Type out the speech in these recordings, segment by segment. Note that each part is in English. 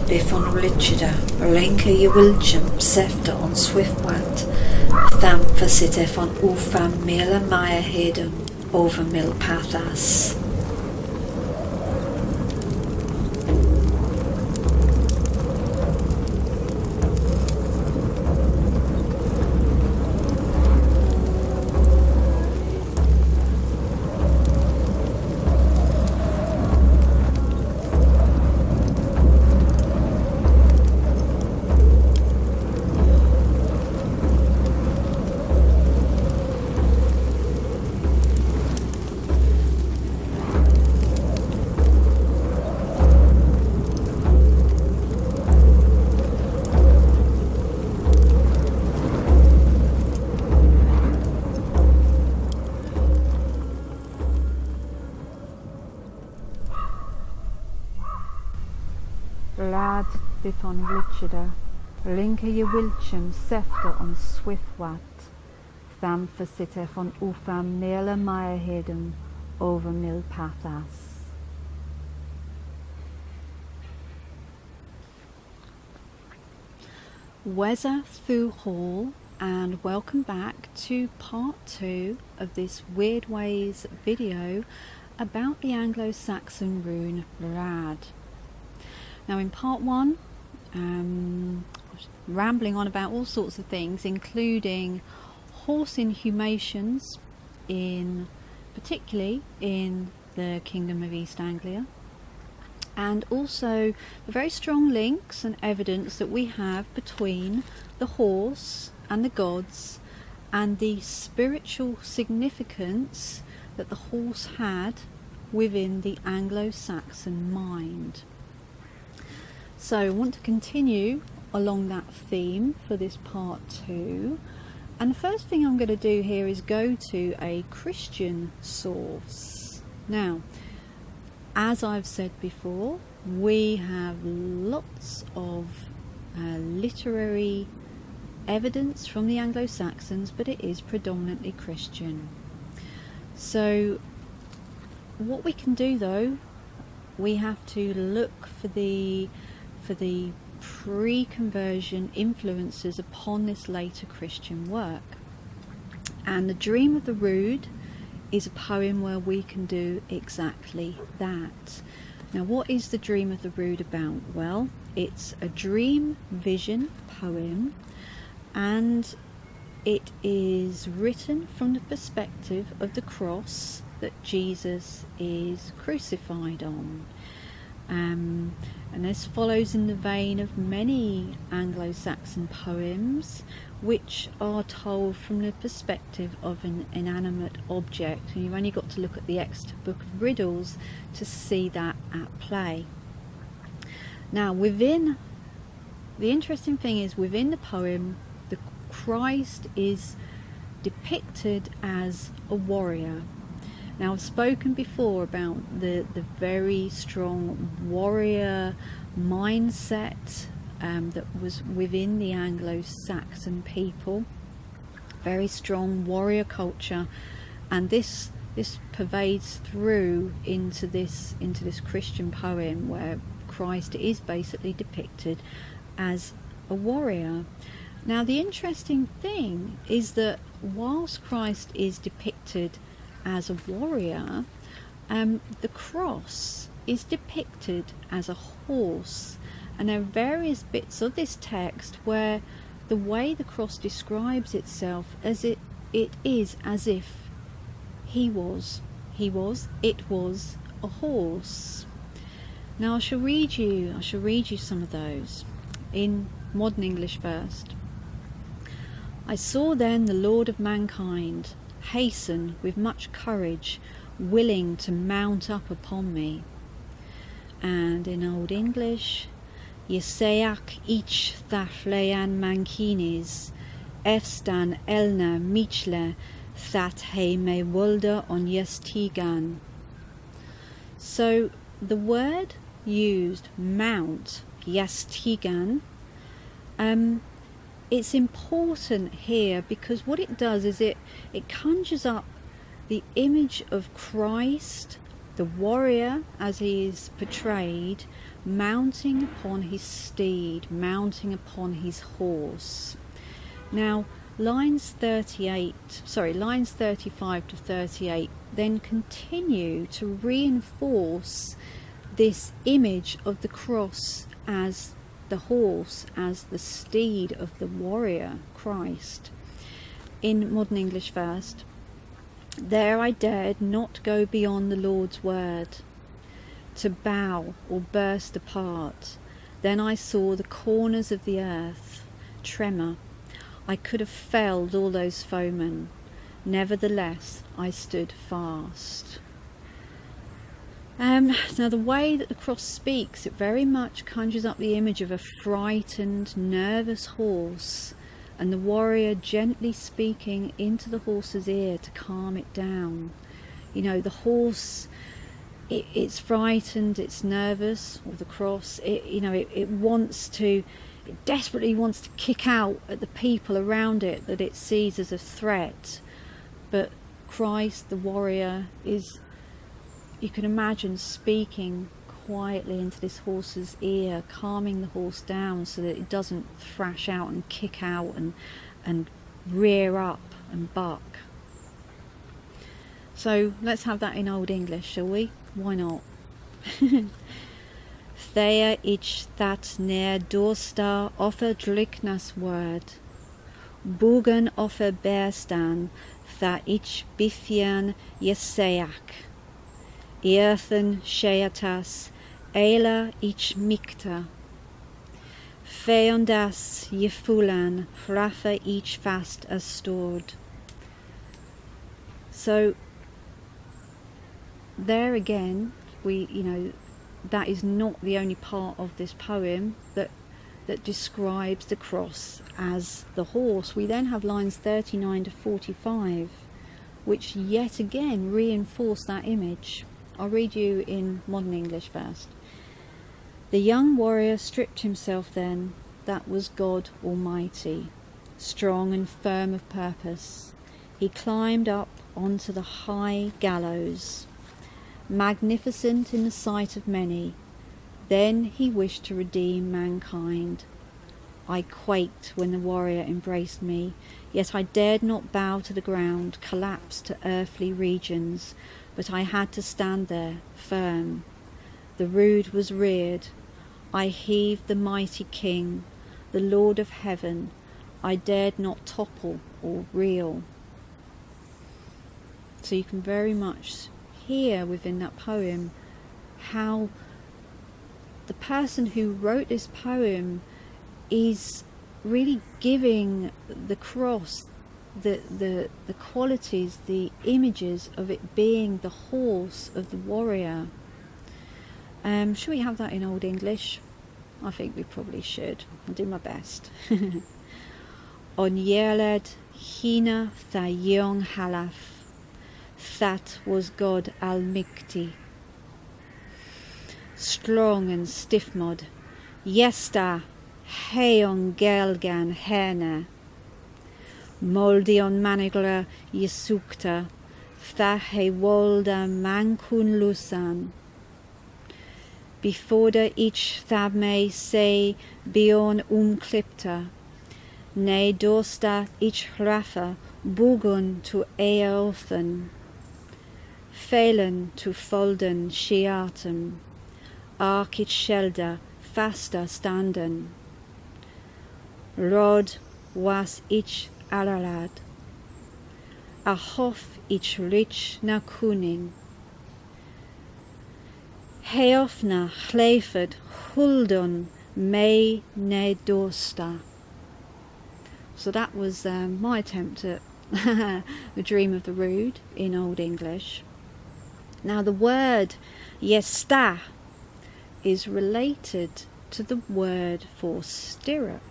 Bifon Richida, Berlinke je wilchum, Sefter on Swiftwat, Tham Fasitef on Ufam Mila Maya Hedum, over Mil Pathas. Lad Bifon Richida, Linke je wilchum, Sefter on Swiftwat, Tham Fasitef on Ufam Mila Maya Hedum, over Mil Pathas. Wesaþ thu hall, and welcome back to part 2 of this Wyrdwayz video about the Anglo-Saxon rune Rad. Now in part 1, rambling on about all sorts of things, including horse inhumations, particularly in the Kingdom of East Anglia, and also the very strong links and evidence that we have between the horse and the gods, and the spiritual significance that the horse had within the Anglo-Saxon mind. So I want to continue along that theme for this part 2, and the first thing I'm going to do here is go to a Christian source. Now, as I've said before, we have lots of literary evidence from the Anglo-Saxons, but it is predominantly Christian. So what we can do, though, we have to look for the pre-conversion influences upon this later Christian work. And the Dream of the Rood is a poem where we can do exactly that. Now, what is the Dream of the Rood about? Well, it's a dream vision poem, and it is written from the perspective of the cross that Jesus is crucified on. And this follows in the vein of many Anglo-Saxon poems which are told from the perspective of an inanimate object, and you've only got to look at the Exeter Book of Riddles to see that at play. Now, the interesting thing is, within the poem, the Christ is depicted as a warrior. Now, I've spoken before about the very strong warrior mindset that was within the Anglo-Saxon people, very strong warrior culture, and this pervades through into this Christian poem where Christ is basically depicted as a warrior. Now, the interesting thing is that whilst Christ is depicted as a warrior, the cross is depicted as a horse, and there are various bits of this text where the way the cross describes itself as it is as if it was a horse. Now I shall read you some of those in modern English first. I saw then the Lord of mankind hasten with much courage, willing to mount up upon me. And in Old English, Yeseach ich thaflean mankinis, efstan elna michle that he me wulder on yestigan. So the word used, mount, yestigan, it's important here because what it does is it conjures up the image of Christ, the warrior as he is portrayed, mounting upon his steed, mounting upon his horse. Now, lines 35 to 38 then continue to reinforce this image of the cross as the horse, as the steed of the warrior Christ. In Modern English first, there I dared not go beyond the Lord's word, to bow or burst apart. Then I saw the corners of the earth tremor. I could have felled all those foemen. Nevertheless, I stood fast. Now, the way that the cross speaks, it very much conjures up the image of a frightened, nervous horse, and the warrior gently speaking into the horse's ear to calm it down. You know, the horse, it's frightened, it's nervous, or the cross, it desperately wants to kick out at the people around it that it sees as a threat. But Christ, the warrior, is, you can imagine, speaking quietly into this horse's ear, calming the horse down so that it doesn't thrash out and kick out and rear up and buck. So let's have that in Old English, shall we? Why not? Thea ich that near doorsta offer driknas word. Bogen offer bearstan that ich bifian yeseak. Earthen sheatas eila ich mikta. Feondas yefulan rafa each fast as stored. So there again, that is not the only part of this poem that describes the cross as the horse. We then have lines 39 to 45, which yet again reinforce that image. I'll read you in Modern English first. The young warrior stripped himself then, that was God Almighty, strong and firm of purpose. He climbed up onto the high gallows, magnificent in the sight of many. Then he wished to redeem mankind. I quaked when the warrior embraced me, yet I dared not bow to the ground, collapse to earthly regions, but I had to stand there, firm. The Rood was reared. I heaved the mighty king, the Lord of heaven. I dared not topple or reel. So you can very much hear within that poem how the person who wrote this poem is really giving the cross the qualities, the images of it being the horse of the warrior. Should we have that in Old English? I think we probably should. I'll do my best. On Yerled Hina tha Yong Halaf. That was God Almighty. Strong and stiff-mod. Yesta Heon Gelgan Herne. Moldion Manigla Yesukta. Tha he Wolda Mankun Lusan. Before each thab may say beon Klipta. Ne dosta each rafa bugun to eothen. Phelan to folden shiatum, ark it shelda fasta standen. Rod was ich alalad, a hof ich rich na kuning. Heofna chlefed huldon me ne dosta. So that was my attempt at the Dream of the Rood in Old English. Now the word yesta is related to the word for stirrup.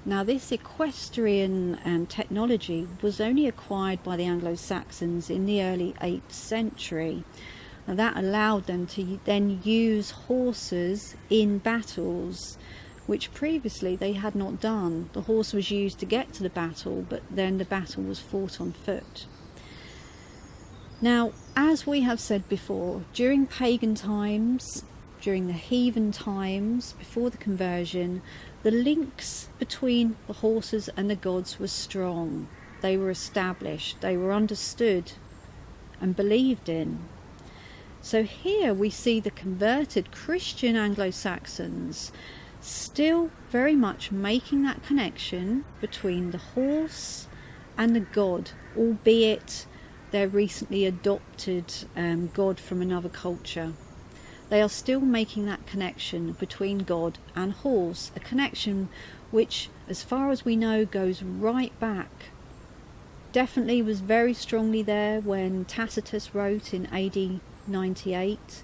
Now this equestrian technology was only acquired by the Anglo-Saxons in the early 8th century. Now that allowed them to then use horses in battles, which previously they had not done. The horse was used to get to the battle, but then the battle was fought on foot. Now, as we have said before, during pagan times, during the heathen times, before the conversion, the links between the horses and the gods were strong. They were established, they were understood and believed in. So here we see the converted Christian Anglo-Saxons still very much making that connection between the horse and the god, albeit their recently adopted god from another culture. They are still making that connection between God and horse, a connection which, as far as we know, goes right back. Definitely was very strongly there when Tacitus wrote in AD 98,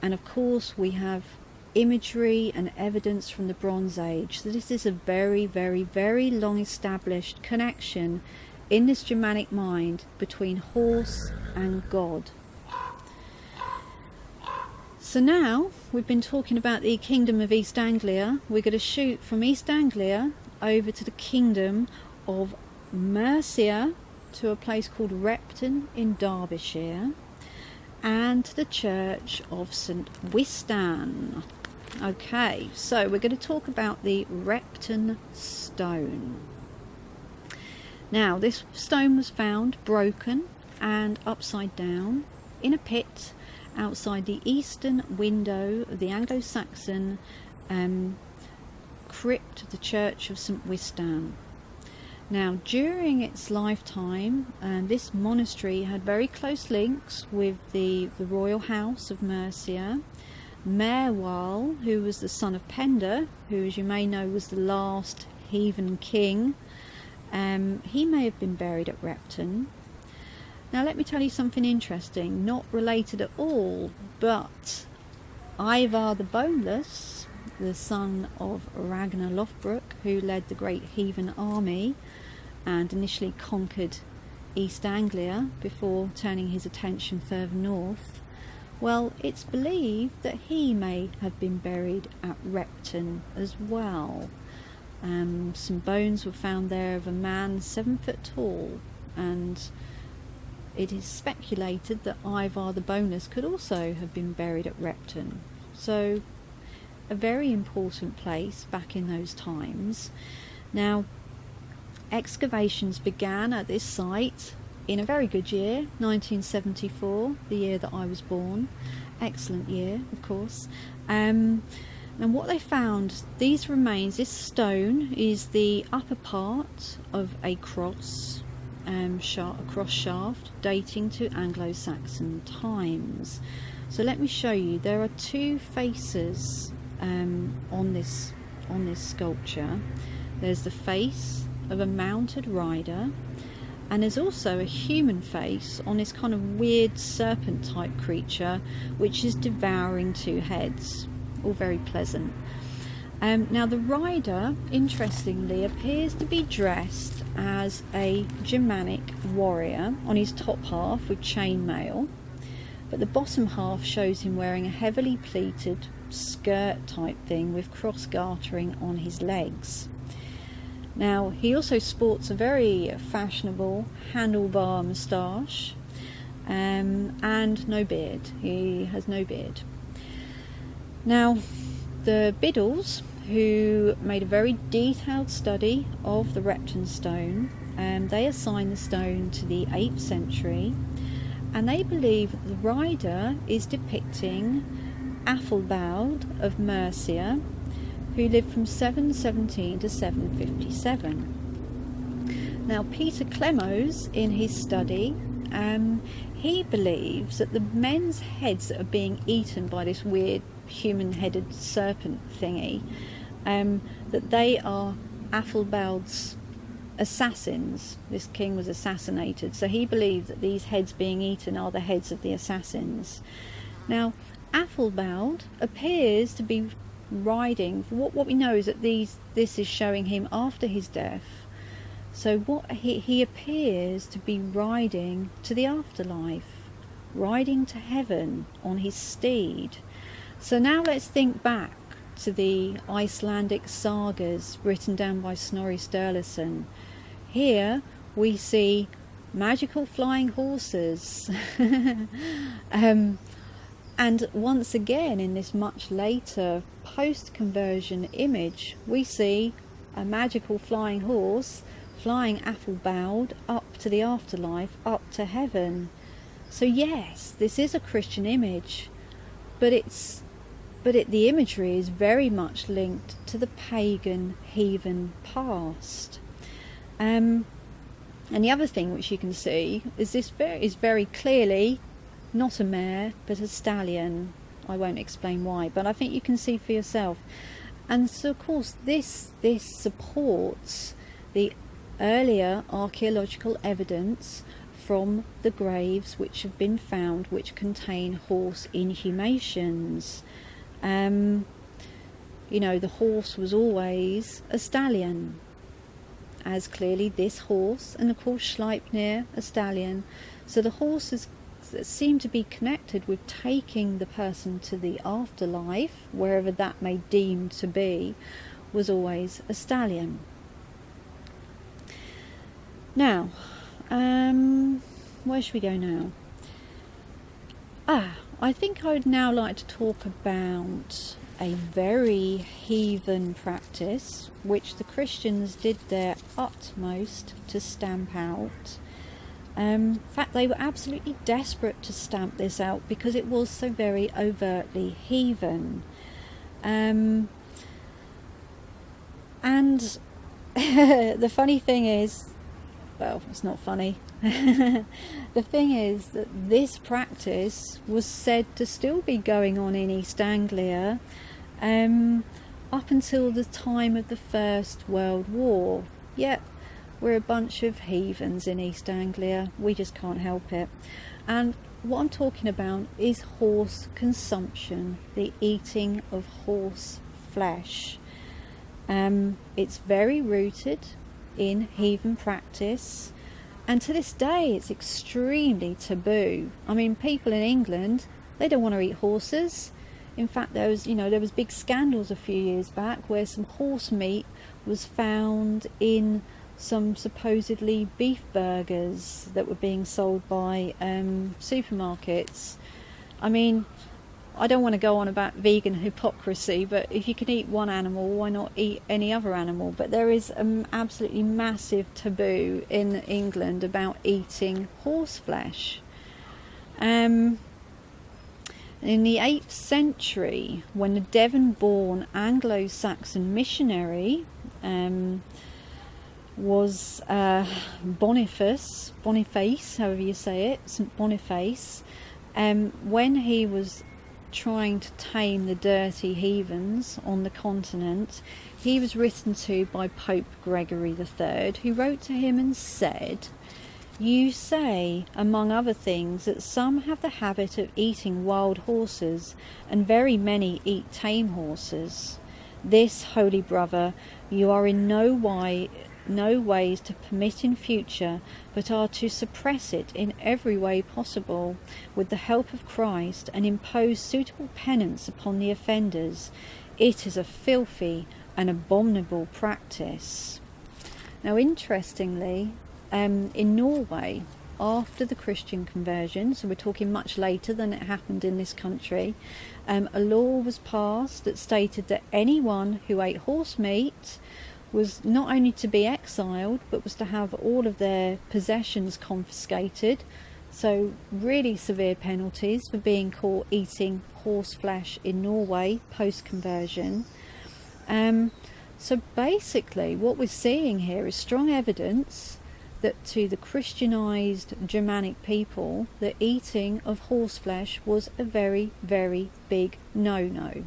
and of course we have imagery and evidence from the Bronze Age. So this is a very, very, very long established connection in this Germanic mind between horse and God. So now we've been talking about the kingdom of East Anglia. We're going to shoot from East Anglia over to the kingdom of Mercia, to a place called Repton in Derbyshire, and to the church of St Wesaþ. Okay, so we're going to talk about the Repton Stone. Now, this stone was found broken and upside down in a pit outside the eastern window of the Anglo-Saxon crypt of the church of St Wesaþ. Now, during its lifetime, this monastery had very close links with the royal house of Mercia. Merwal, who was the son of Penda, who, as you may know, was the last heathen king, he may have been buried at Repton. Now, let me tell you something interesting, not related at all, but Ivar the Boneless, the son of Ragnar Lothbrok, who led the great heathen army and initially conquered East Anglia before turning his attention further north, well, it's believed that he may have been buried at Repton as well. Some bones were found there of a man 7 foot tall, and it is speculated that Ivar the Boneless could also have been buried at Repton. So, a very important place back in those times. Now, excavations began at this site in a very good year, 1974, the year that I was born. Excellent year, of course. And what they found, these remains, this stone is the upper part of a cross, a cross shaft dating to Anglo-Saxon times. So let me show you. There are two faces on this sculpture. There's the face of a mounted rider, and there's also a human face on this kind of weird serpent type creature which is devouring two heads. All very pleasant. Now the rider, interestingly, appears to be dressed as a Germanic warrior on his top half with chainmail, but the bottom half shows him wearing a heavily pleated skirt type thing with cross gartering on his legs. Now, he also sports a very fashionable handlebar moustache and no beard. He has no beard. Now, the Biddles, who made a very detailed study of the Repton Stone, they assign the stone to the 8th century, and they believe that the rider is depicting Athelbald of Mercia, who lived from 717 to 757. Now, Peter Clemos, in his study, he believes that the men's heads that are being eaten by this weird human-headed serpent thingy, that they are Athelbald's assassins. This king was assassinated, so he believes that these heads being eaten are the heads of the assassins. Now, Athelbald appears to be riding, what we know is that this is showing him after his death. So what he appears to be riding to the afterlife, riding to heaven on his steed. So now let's think back to the Icelandic sagas written down by Snorri Sturluson. Here we see magical flying horses, And once again, in this much later post-conversion image, we see a magical flying horse flying apple-bowed up to the afterlife, up to heaven. So yes, this is a Christian image, but the imagery is very much linked to the pagan, heathen past. And the other thing which you can see is this is very clearly not a mare but a stallion. I won't explain why, but I think you can see for yourself. And so of course this supports the earlier archaeological evidence from the graves which have been found which contain horse inhumations. You know, the horse was always a stallion, as clearly this horse, and of course Sleipnir, a stallion. So the horses seem to be connected with taking the person to the afterlife, wherever that may deem to be, was always a stallion. Now, where should we go now? I think I would now like to talk about a very heathen practice which the Christians did their utmost to stamp out. In fact, they were absolutely desperate to stamp this out because it was so very overtly heathen. And the funny thing is, well, it's not funny. The thing is that this practice was said to still be going on in East Anglia up until the time of the First World War. Yep, we're a bunch of heathens in East Anglia. We just can't help it. And what I'm talking about is horse consumption, the eating of horse flesh. It's very rooted in heathen practice, and to this day it's extremely taboo. I mean, people in England, they don't want to eat horses. In fact, there was big scandals a few years back where some horse meat was found in some supposedly beef burgers that were being sold by supermarkets. I mean, I don't want to go on about vegan hypocrisy, but if you can eat one animal, why not eat any other animal? But there is an absolutely massive taboo in England about eating horse flesh. In the 8th century, when the Devon-born Anglo-Saxon missionary was Boniface, however you say it, St. Boniface, when he was trying to tame the dirty heathens on the continent, he was written to by Pope Gregory III, who wrote to him and said, "You say, among other things, that some have the habit of eating wild horses, and very many eat tame horses. This, holy brother, you are in no ways to permit in future, but are to suppress it in every way possible, with the help of Christ, and impose suitable penance upon the offenders. It is a filthy and abominable practice." Now, interestingly, in Norway, after the Christian conversion, so we're talking much later than it happened in this country, a law was passed that stated that anyone who ate horse meat was not only to be exiled, but was to have all of their possessions confiscated. So really severe penalties for being caught eating horse flesh in Norway post-conversion. So basically what we're seeing here is strong evidence that to the Christianized Germanic people, the eating of horse flesh was a very, very big no-no.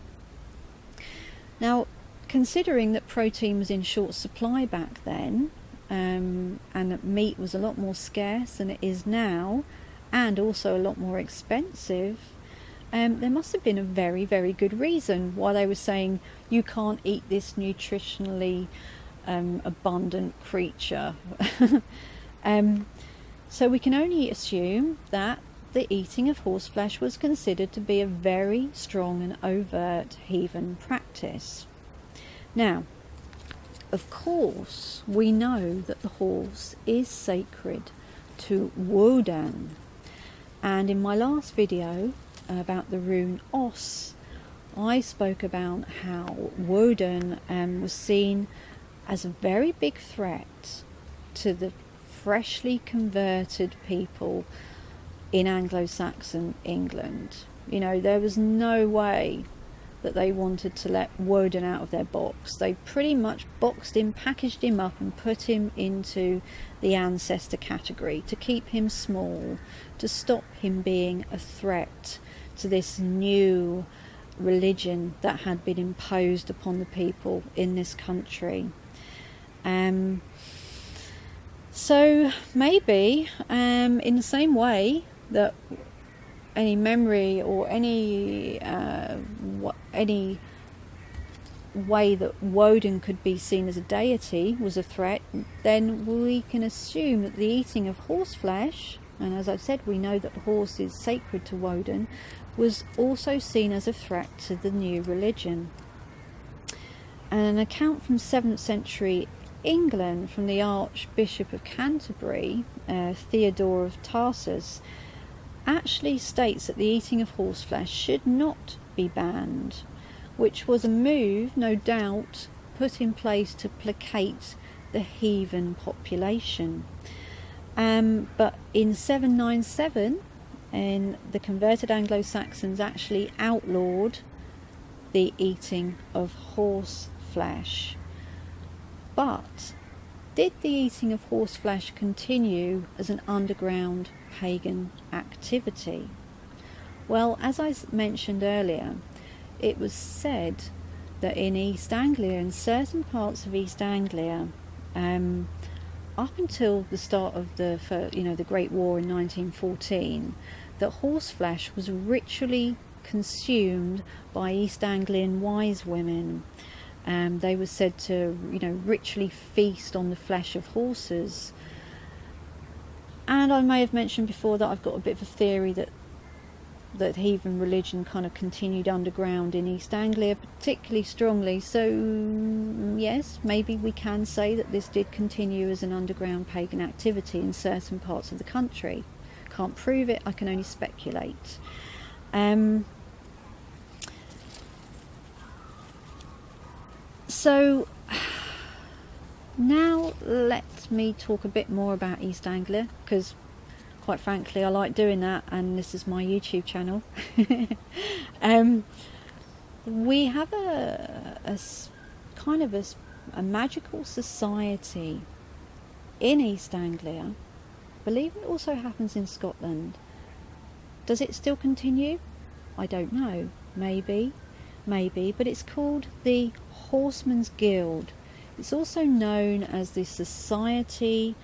Now, considering that protein was in short supply back then, and that meat was a lot more scarce than it is now, and also a lot more expensive, there must have been a very, very good reason why they were saying you can't eat this nutritionally abundant creature. So we can only assume that the eating of horse flesh was considered to be a very strong and overt heathen practice. Now, of course, we know that the horse is sacred to Woden, and in my last video about the rune os, I spoke about how Woden was seen as a very big threat to the freshly converted people in Anglo-Saxon England. You know, there was no way that they wanted to let Woden out of their box. They pretty much boxed him, packaged him up and put him into the ancestor category to keep him small, to stop him being a threat to this new religion that had been imposed upon the people in this country. So maybe in the same way that any memory or any way that Woden could be seen as a deity was a threat, then we can assume that the eating of horse flesh, and as I've said, we know that the horse is sacred to Woden, was also seen as a threat to the new religion. And an account from 7th century England from the Archbishop of Canterbury, Theodore of Tarsus, actually states that the eating of horse flesh should not be banned, which was a move, no doubt, put in place to placate the heathen population. But in 797, the converted Anglo-Saxons actually outlawed the eating of horse flesh. But did the eating of horse flesh continue as an underground pagan activity? Well, as I mentioned earlier, it was said that in East Anglia, in certain parts of East Anglia, up until the start of the Great War in 1914, that horse flesh was ritually consumed by East Anglian wise women. They were said to, ritually feast on the flesh of horses. And I may have mentioned before that I've got a bit of a theory that heathen religion kind of continued underground in East Anglia particularly strongly. So yes, maybe we can say that this did continue as an underground pagan activity in certain parts of the country. Can't prove it, I can only speculate. So now let me talk a bit more about East Anglia, because quite frankly I like doing that, and this is my YouTube channel. We have a kind of a magical society in East Anglia. I believe it also happens in Scotland. Does it still continue? I don't know. Maybe, but it's called the Horseman's Guild. It's also known as the Society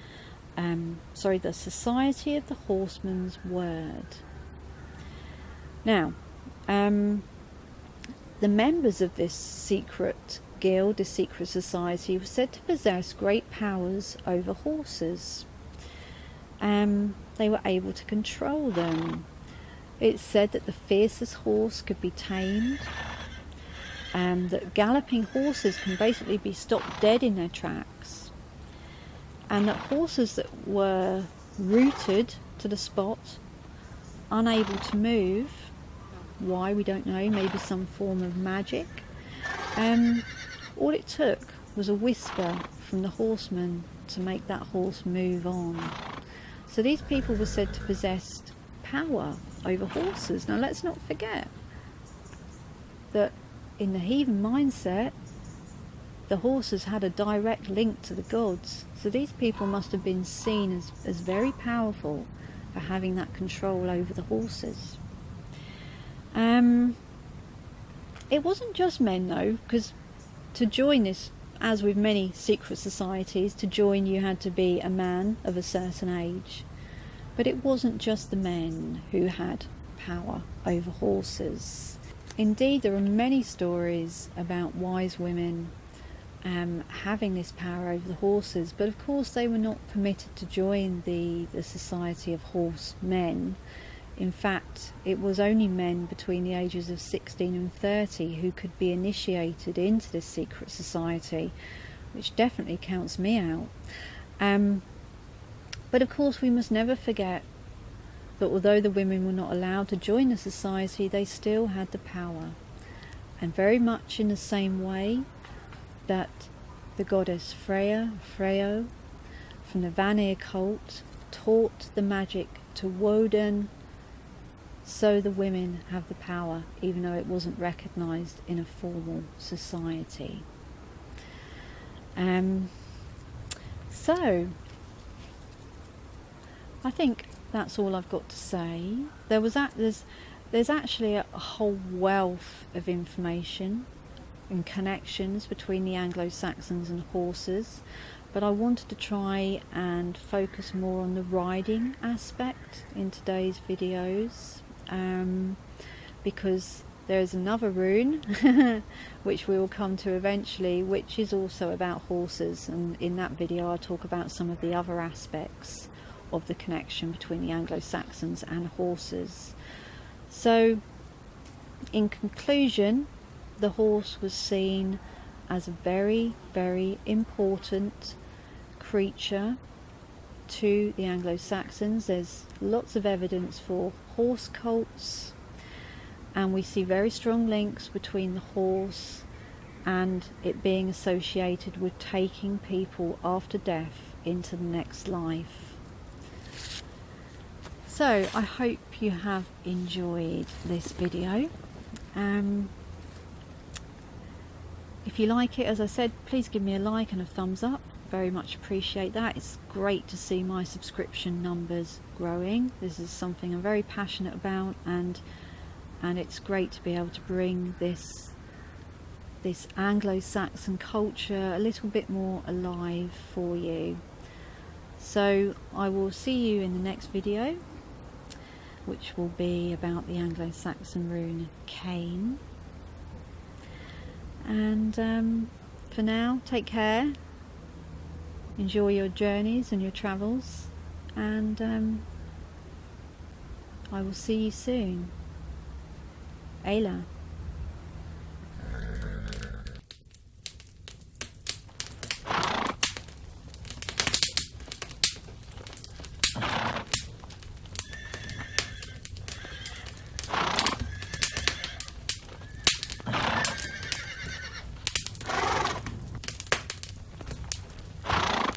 the Society of the Horseman's Word. Now, the members of this secret guild, this secret society, were said to possess great powers over horses. They were able to control them. It's said that the fiercest horse could be tamed, that galloping horses can basically be stopped dead in their tracks, and that horses that were rooted to the spot, unable to move, why we don't know, maybe some form of magic, all it took was a whisper from the horseman to make that horse move on. So these people were said to possess power over horses. Now let's not forget that in the heathen mindset, the horses had a direct link to the gods. So these people must have been seen as very powerful for having that control over the horses. It wasn't just men though, because to join this, as with many secret societies, to join you had to be a man of a certain age. But it wasn't just the men who had power over horses. Indeed, there are many stories about wise women having this power over the horses, but of course they were not permitted to join the Society of Horsemen. In fact, it was only men between the ages of 16 and 30 who could be initiated into this secret society, which definitely counts me out. But of course we must never forget that although the women were not allowed to join the society, they still had the power. And very much in the same way that the goddess Freo, from the Vanir cult, taught the magic to Woden, so the women have the power, even though it wasn't recognised in a formal society. So I think that's all I've got to say. There's actually a whole wealth of information and connections between the Anglo-Saxons and horses, but I wanted to try and focus more on the riding aspect in today's videos, because there's another rune which we will come to eventually, which is also about horses, and in that video I'll talk about some of the other aspects of the connection between the Anglo-Saxons and horses. So in conclusion, the horse was seen as a very, very important creature to the Anglo-Saxons. There's lots of evidence for horse cults, and we see very strong links between the horse and it being associated with taking people after death into the next life. So I hope you have enjoyed this video. If you like it, as I said, please give me a like and a thumbs up. Very much appreciate that. It's great to see my subscription numbers growing. This is something I'm very passionate about, and it's great to be able to bring this Anglo-Saxon culture a little bit more alive for you. So I will see you in the next video, which will be about the Anglo-Saxon rune Cain. And for now, take care, enjoy your journeys and your travels, and I will see you soon. Hale.